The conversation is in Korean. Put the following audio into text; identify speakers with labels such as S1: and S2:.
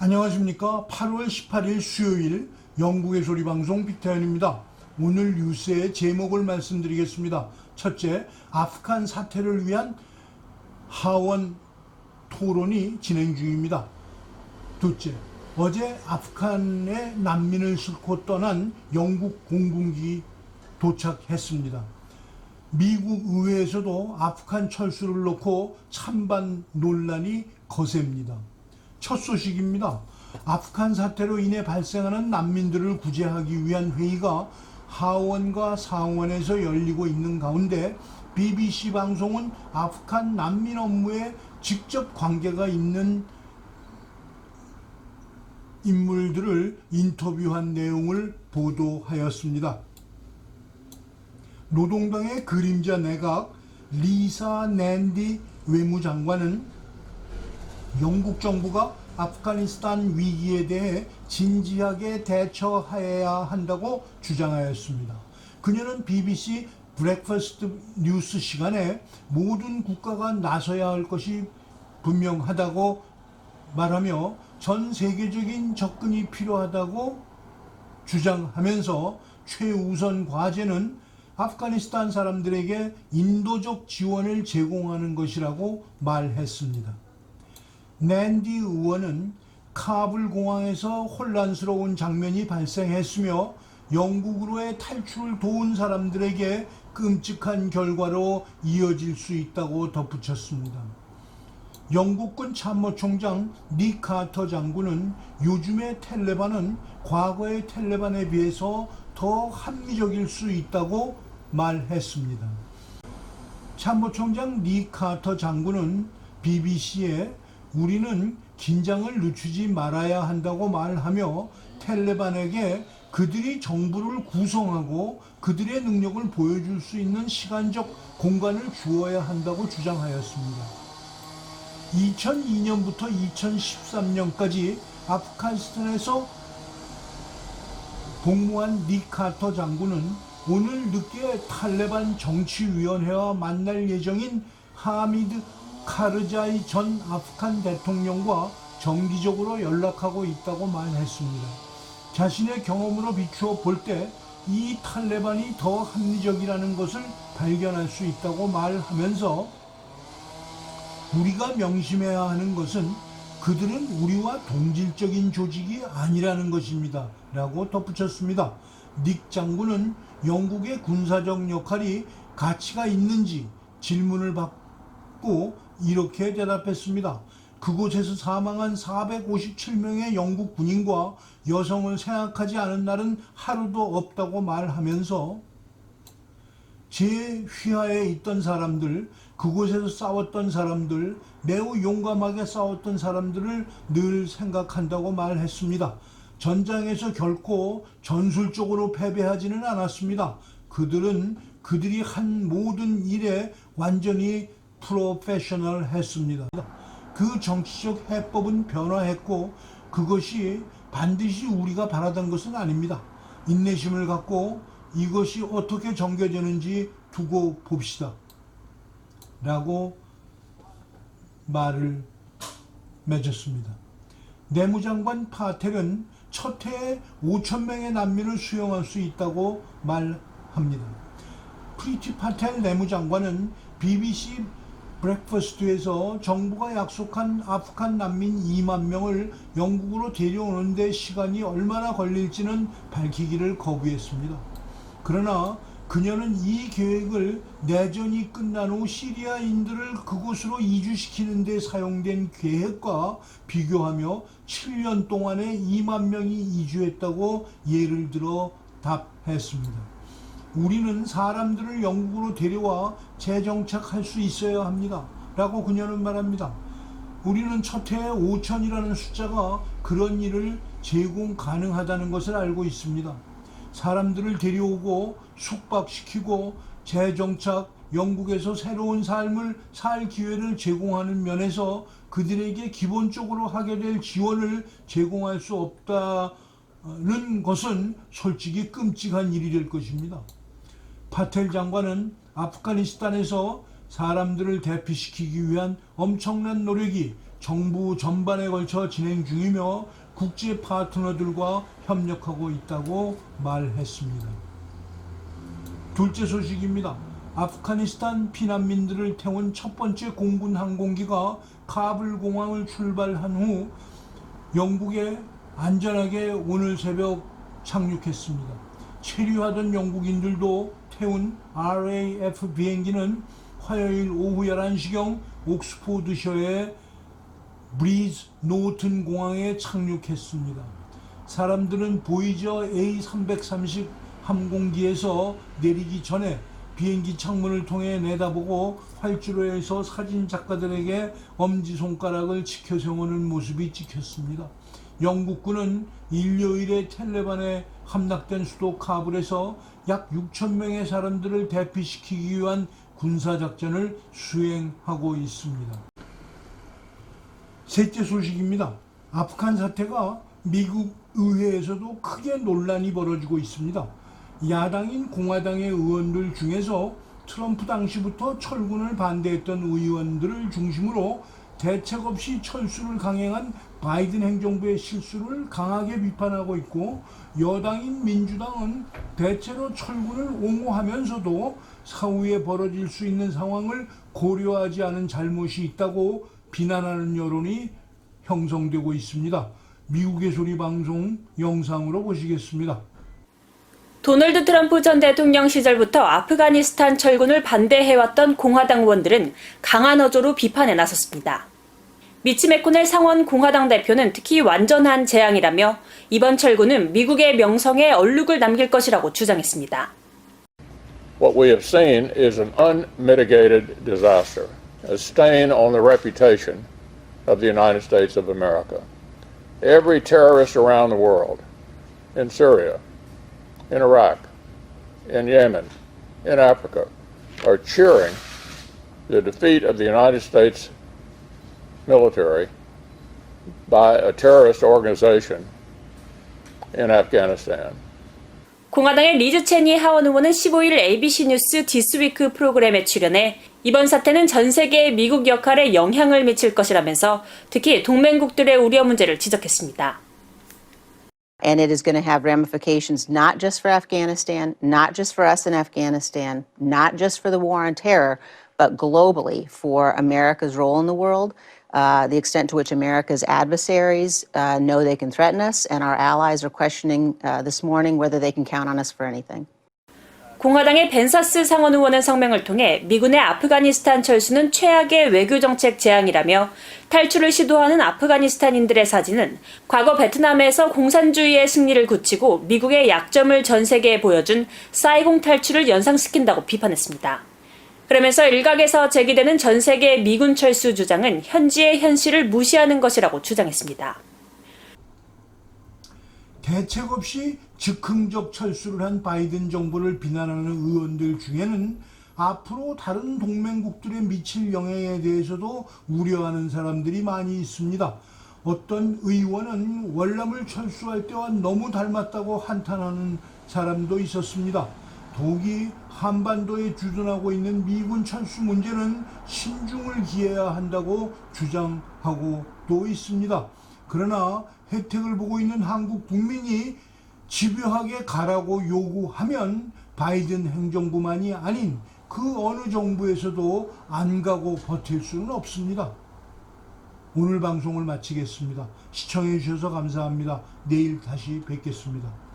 S1: 안녕하십니까. 8월 18일 수요일 영국의 소리방송 빅타연입니다. 오늘 뉴스의 제목을 말씀드리겠습니다. 첫째, 아프간 사태를 위한 하원 토론이 진행 중입니다. 둘째, 어제 아프간에 난민을 싣고 떠난 영국 공군기 도착했습니다. 미국 의회에서도 아프간 철수를 놓고 찬반 논란이 거셉니다. 첫 소식입니다. 아프간 사태로 인해 발생하는 난민들을 구제하기 위한 회의가 하원과 상원에서 열리고 있는 가운데 BBC 방송은 아프간 난민 업무에 직접 관계가 있는 인물들을 인터뷰한 내용을 보도하였습니다. 노동당의 그림자 내각 리사 낸디 외무장관은 영국 정부가 아프가니스탄 위기에 대해 진지하게 대처해야 한다고 주장하였습니다. 그녀는 BBC 브렉퍼스트 뉴스 시간에 모든 국가가 나서야 할 것이 분명하다고 말하며 전 세계적인 접근이 필요하다고 주장하면서 최우선 과제는 아프가니스탄 사람들에게 인도적 지원을 제공하는 것이라고 말했습니다. 낸디 의원은 카불 공항에서 혼란스러운 장면이 발생했으며 영국으로의 탈출을 도운 사람들에게 끔찍한 결과로 이어질 수 있다고 덧붙였습니다. 영국군 참모총장 닉 카터 장군은 요즘의 텔레반은 과거의 텔레반에 비해서 더 합리적일 수 있다고 말했습니다. 참모총장 닉 카터 장군은 BBC에 우리는 긴장을 늦추지 말아야 한다고 말하며 텔레반에게 그들이 정부를 구성하고 그들의 능력을 보여줄 수 있는 시간적 공간을 주어야 한다고 주장하였습니다. 2002년부터 2013년까지 아프가니스탄에서 복무한 닉 카터 장군은 오늘 늦게 탈레반 정치위원회와 만날 예정인 하미드 카르자이 전 아프간 대통령과 정기적으로 연락하고 있다고 말했습니다. 자신의 경험으로 비추어 볼 때 이 탈레반이 더 합리적이라는 것을 발견할 수 있다고 말하면서 우리가 명심해야 하는 것은 그들은 우리와 동질적인 조직이 아니라는 것입니다. 라고 덧붙였습니다. 닉 장군은 영국의 군사적 역할이 가치가 있는지 질문을 받고 이렇게 대답했습니다. 그곳에서 사망한 457명의 영국 군인과 여성을 생각하지 않은 날은 하루도 없다고 말하면서 제 휘하에 있던 사람들, 그곳에서 싸웠던 사람들, 매우 용감하게 싸웠던 사람들을 늘 생각한다고 말했습니다. 전장에서 결코 전술적으로 패배하지는 않았습니다. 그들은 그들이 한 모든 일에 완전히 프로페셔널 했습니다. 그 정치적 해법은 변화했고 그것이 반드시 우리가 바라던 것은 아닙니다. 인내심을 갖고 이것이 어떻게 전개되는지 두고 봅시다. 라고 말을 맺었습니다. 내무장관 파텔은 첫 해에 5,000명의 난민을 수용할 수 있다고 말합니다. 프리티 파텔 내무장관은 BBC 브렉퍼스트에서 정부가 약속한 아프간 난민 2만 명을 영국으로 데려오는 데 시간이 얼마나 걸릴지는 밝히기를 거부했습니다. 그러나 그녀는 이 계획을 내전이 끝난 후 시리아인들을 그곳으로 이주시키는 데 사용된 계획과 비교하며 7년 동안에 2만 명이 이주했다고 예를 들어 답했습니다. 우리는 사람들을 영국으로 데려와 재정착할 수 있어야 합니다. 라고 그녀는 말합니다. 우리는 첫 해에 5,000이라는 숫자가 그런 일을 제공 가능하다는 것을 알고 있습니다. 사람들을 데려오고 숙박시키고 재정착, 영국에서 새로운 삶을 살 기회를 제공하는 면에서 그들에게 기본적으로 하게 될 지원을 제공할 수 없다는 것은 솔직히 끔찍한 일이 될 것입니다. 파텔 장관은 아프가니스탄에서 사람들을 대피시키기 위한 엄청난 노력이 정부 전반에 걸쳐 진행 중이며 국제 파트너들과 협력하고 있다고 말했습니다. 둘째 소식입니다. 아프가니스탄 피난민들을 태운 첫 번째 공군 항공기가 카불 공항을 출발한 후 영국에 안전하게 오늘 새벽 착륙했습니다. 체류하던 영국인들도 태운 RAF 비행기는 화요일 오후 11시경 옥스포드셔의 브리즈 노튼 공항에 착륙했습니다. 사람들은 보이저 A330 항공기에서 내리기 전에 비행기 창문을 통해 내다보고 활주로에서 사진 작가들에게 엄지손가락을 치켜 세우는 모습이 찍혔습니다. 영국군은 일요일에 텔레반에 함락된 수도 카불에서 약 6천 명의 사람들을 대피시키기 위한 군사작전을 수행하고 있습니다. 셋째 소식입니다. 아프간 사태가 미국 의회에서도 크게 논란이 벌어지고 있습니다. 야당인 공화당의 의원들 중에서 트럼프 당시부터 철군을 반대했던 의원들을 중심으로 대책 없이 철수를 강행한 바이든 행정부의 실수를 강하게 비판하고 있고, 여당인 민주당은 대체로 철군을 옹호하면서도 사후에 벌어질 수 있는 상황을 고려하지 않은 잘못이 있다고 비난하는 여론이 형성되고 있습니다. 미국의 소리 방송 영상으로 보시겠습니다.
S2: 도널드 트럼프 전 대통령 시절부터 아프가니스탄 철군을 반대해왔던 공화당 의원들은 강한 어조로 비판에 나섰습니다. 미치 맥코넬 상원 공화당 대표는 특히 완전한 재앙이라며 이번 철군은 미국의 명성에 얼룩을 남길 것이라고 주장했습니다.
S3: What we have seen is an unmitigated disaster, a stain on the reputation of the United States of America. Every terrorist around the world, in Syria, in Iraq, in Yemen, in Africa, are cheering the defeat of the United States military by a terrorist organization in Afghanistan.
S2: 공화당의 리즈 체니 하원 의원은 15일 ABC 뉴스 디스위크 프로그램에 출연해 이번 사태는 전 세계의 미국 역할에 영향을 미칠 것이라면서 특히 동맹국들의 우려 문제를 지적했습니다.
S4: And it is going to have ramifications not just for Afghanistan, not just for us in Afghanistan, not just for the war on terror, but globally for America's role in the world, the extent to which America's adversaries know they can threaten us, and our allies are questioning this morning whether they can count on us for anything.
S2: 공화당의 벤사스 상원 의원은 성명을 통해 미군의 아프가니스탄 철수는 최악의 외교정책 재앙이라며 탈출을 시도하는 아프가니스탄인들의 사진은 과거 베트남에서 공산주의의 승리를 굳히고 미국의 약점을 전 세계에 보여준 사이공 탈출을 연상시킨다고 비판했습니다. 그러면서 일각에서 제기되는 전 세계 미군 철수 주장은 현지의 현실을 무시하는 것이라고 주장했습니다.
S1: 대책 없이 즉흥적 철수를 한 바이든 정부를 비난하는 의원들 중에는 앞으로 다른 동맹국들에 미칠 영향에 대해서도 우려하는 사람들이 많이 있습니다. 어떤 의원은 월남을 철수할 때와 너무 닮았다고 한탄하는 사람도 있었습니다. 더욱이 한반도에 주둔하고 있는 미군 철수 문제는 신중을 기해야 한다고 주장하고 또 있습니다. 그러나 혜택을 보고 있는 한국 국민이 집요하게 가라고 요구하면 바이든 행정부만이 아닌 그 어느 정부에서도 안 가고 버틸 수는 없습니다. 오늘 방송을 마치겠습니다. 시청해 주셔서 감사합니다. 내일 다시 뵙겠습니다.